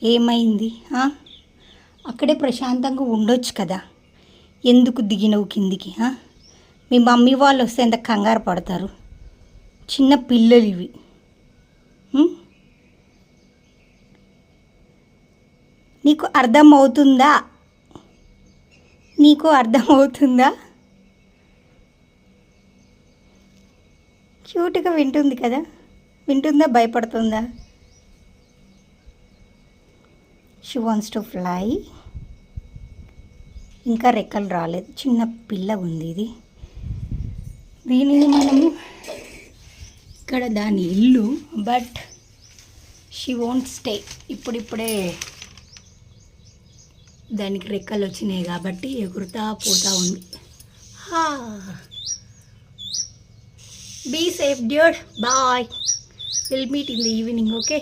ఏమైంది? అక్కడే ప్రశాంతంగా ఉండొచ్చు కదా, ఎందుకు దిగినవు కిందికి? మీ మమ్మీ వాళ్ళు వస్తే ఎంత కంగారు పడతారు. చిన్న పిల్లలు ఇవి. నీకు అర్థమవుతుందా? నీకు అర్థమవుతుందా? క్యూట్గా వింటుంది కదా, వింటుందా భయపడుతుందా? She wants to fly. ఇంకా రెక్కలు రాలేదు, చిన్న పిల్ల ఉంది ఇది. దీనిని మనము ఇక్కడ దాని ఇల్లు, బట్ షీ వోంట్ స్టే. ఇప్పుడిప్పుడే దానికి రెక్కలు వచ్చినాయి కాబట్టి ఎగురుతా పోతా ఉంది. Be safe dude, bye, will meet in the evening, okay.